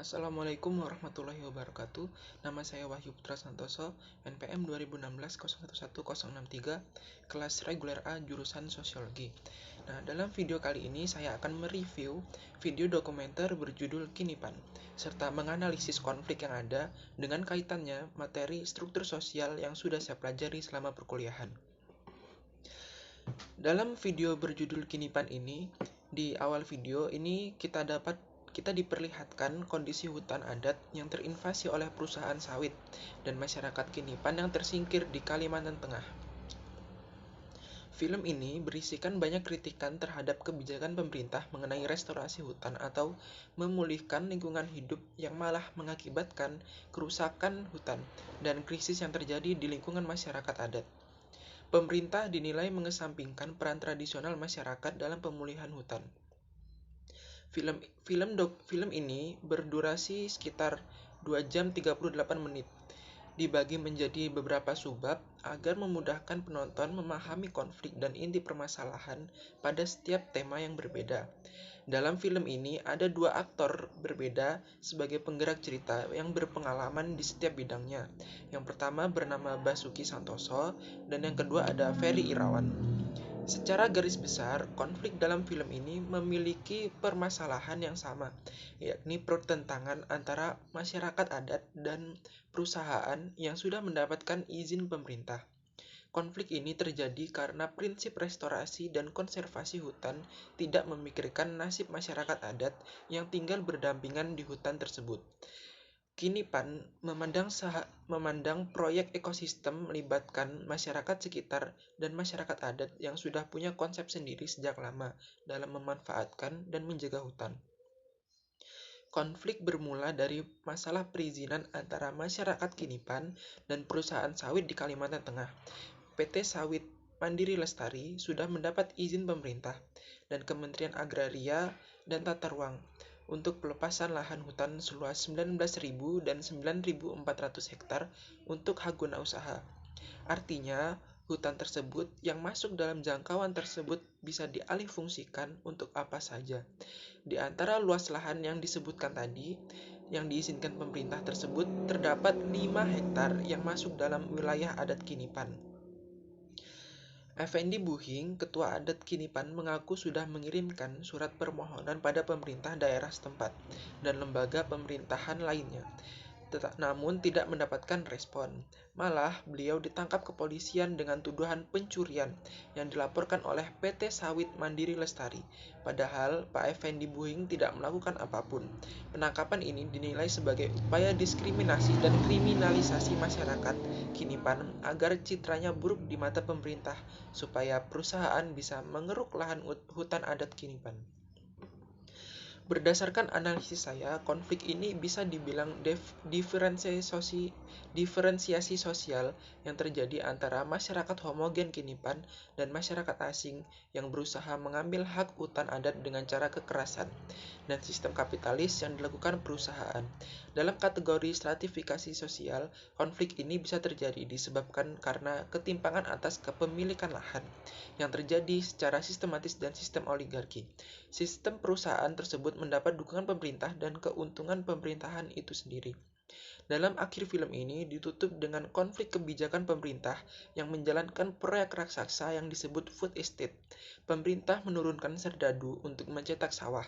Assalamualaikum warahmatullahi wabarakatuh. Nama saya Wahyu Putra Santoso, NPM 2016-011063, kelas reguler A jurusan Sosiologi. Nah, dalam video kali ini saya akan mereview video dokumenter berjudul Kinipan, serta menganalisis konflik yang ada dengan kaitannya materi struktur sosial yang sudah saya pelajari selama perkuliahan. Dalam video berjudul Kinipan ini, di awal video ini kita diperlihatkan kondisi hutan adat yang terinvasi oleh perusahaan sawit dan masyarakat Kinipan yang tersingkir di Kalimantan Tengah. Film ini berisikan banyak kritikan terhadap kebijakan pemerintah mengenai restorasi hutan atau memulihkan lingkungan hidup yang malah mengakibatkan kerusakan hutan dan krisis yang terjadi di lingkungan masyarakat adat. Pemerintah dinilai mengesampingkan peran tradisional masyarakat dalam pemulihan hutan. Film ini berdurasi sekitar 2 jam 38 menit, dibagi menjadi beberapa subbab agar memudahkan penonton memahami konflik dan inti permasalahan pada setiap tema yang berbeda. Dalam film ini ada 2 aktor berbeda sebagai penggerak cerita yang berpengalaman di setiap bidangnya. Yang pertama bernama Basuki Santoso dan yang kedua ada Ferry Irawan. Secara garis besar, konflik dalam film ini memiliki permasalahan yang sama, yakni pertentangan antara masyarakat adat dan perusahaan yang sudah mendapatkan izin pemerintah. Konflik ini terjadi karena prinsip restorasi dan konservasi hutan tidak memikirkan nasib masyarakat adat yang tinggal berdampingan di hutan tersebut. Kinipan memandang proyek ekosistem melibatkan masyarakat sekitar dan masyarakat adat yang sudah punya konsep sendiri sejak lama dalam memanfaatkan dan menjaga hutan. Konflik bermula dari masalah perizinan antara masyarakat Kinipan dan perusahaan sawit di Kalimantan Tengah. PT Sawit Mandiri Lestari sudah mendapat izin pemerintah dan Kementerian Agraria dan Tata Ruang untuk pelepasan lahan hutan seluas 19.000 dan 9.400 hektar untuk hak guna usaha. Artinya, hutan tersebut yang masuk dalam jangkauan tersebut bisa dialihfungsikan untuk apa saja. Di antara luas lahan yang disebutkan tadi, yang diizinkan pemerintah tersebut terdapat 5 hektar yang masuk dalam wilayah adat Kinipan. Effendi Buhing, Ketua Adat Kinipan, mengaku sudah mengirimkan surat permohonan pada pemerintah daerah setempat dan lembaga pemerintahan lainnya, namun tidak mendapatkan respon. Malah, beliau ditangkap kepolisian dengan tuduhan pencurian yang dilaporkan oleh PT Sawit Mandiri Lestari. Padahal, Pak Effendi Buhing tidak melakukan apapun. Penangkapan ini dinilai sebagai upaya diskriminasi dan kriminalisasi masyarakat Kinipan agar citranya buruk di mata pemerintah supaya perusahaan bisa mengeruk lahan hutan adat Kinipan. Berdasarkan analisis saya, konflik ini bisa dibilang diferensiasi sosial yang terjadi antara masyarakat homogen Kinipan dan masyarakat asing yang berusaha mengambil hak hutan adat dengan cara kekerasan dan sistem kapitalis yang dilakukan perusahaan. Dalam kategori stratifikasi sosial, konflik ini bisa terjadi disebabkan karena ketimpangan atas kepemilikan lahan yang terjadi secara sistematis dan sistem oligarki. Sistem perusahaan tersebut mendapat dukungan pemerintah dan keuntungan pemerintahan itu sendiri. Dalam akhir film ini ditutup dengan konflik kebijakan pemerintah yang menjalankan proyek raksasa yang disebut food estate. Pemerintah menurunkan serdadu untuk mencetak sawah.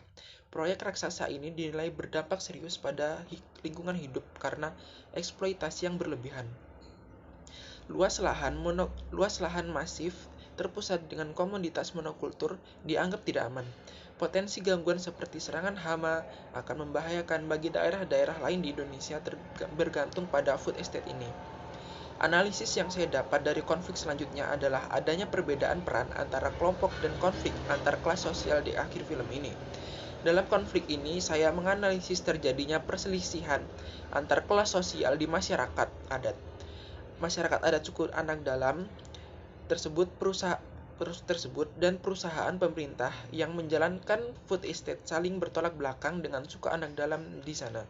Proyek raksasa ini dinilai berdampak serius pada lingkungan hidup karena eksploitasi yang berlebihan. Luas lahan masif terpusat dengan komoditas monokultur dianggap tidak aman. Potensi gangguan seperti serangan hama akan membahayakan bagi daerah-daerah lain di Indonesia bergantung pada food estate ini. Analisis yang saya dapat dari konflik selanjutnya adalah adanya perbedaan peran antara kelompok dan konflik antar kelas sosial di akhir film ini. Dalam konflik ini, saya menganalisis terjadinya perselisihan antar kelas sosial di masyarakat adat. Masyarakat adat suku anak dalam tersebut dan perusahaan pemerintah yang menjalankan food estate saling bertolak belakang dengan suku anak dalam di sana.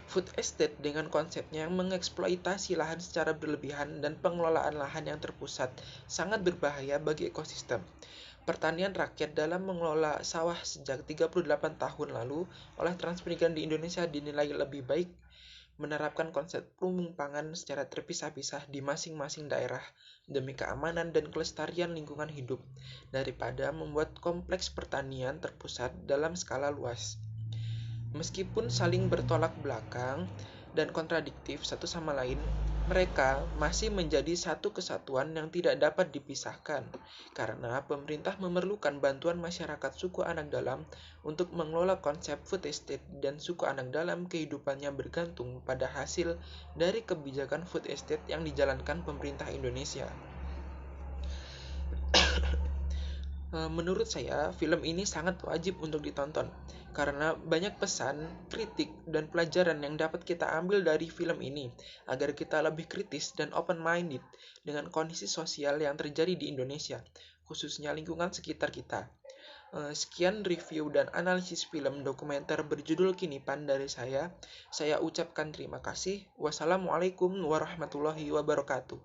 Food estate dengan konsepnya yang mengeksploitasi lahan secara berlebihan dan pengelolaan lahan yang terpusat sangat berbahaya bagi ekosistem. pertanian rakyat dalam mengelola sawah sejak 38 tahun lalu oleh Transmigran di Indonesia dinilai lebih baik menerapkan konsep lumbung pangan secara terpisah-pisah di masing-masing daerah demi keamanan dan kelestarian lingkungan hidup daripada membuat kompleks pertanian terpusat dalam skala luas. Meskipun saling bertolak belakang dan kontradiktif satu sama lain, mereka masih menjadi satu kesatuan yang tidak dapat dipisahkan karena pemerintah memerlukan bantuan masyarakat suku anak dalam untuk mengelola konsep food estate dan suku anak dalam kehidupannya bergantung pada hasil dari kebijakan food estate yang dijalankan pemerintah Indonesia. Menurut saya, film ini sangat wajib untuk ditonton karena banyak pesan, kritik, dan pelajaran yang dapat kita ambil dari film ini agar kita lebih kritis dan open-minded dengan kondisi sosial yang terjadi di Indonesia, khususnya lingkungan sekitar kita. Sekian review dan analisis film dokumenter berjudul Kinipan dari saya. Saya ucapkan terima kasih. Wassalamualaikum warahmatullahi wabarakatuh.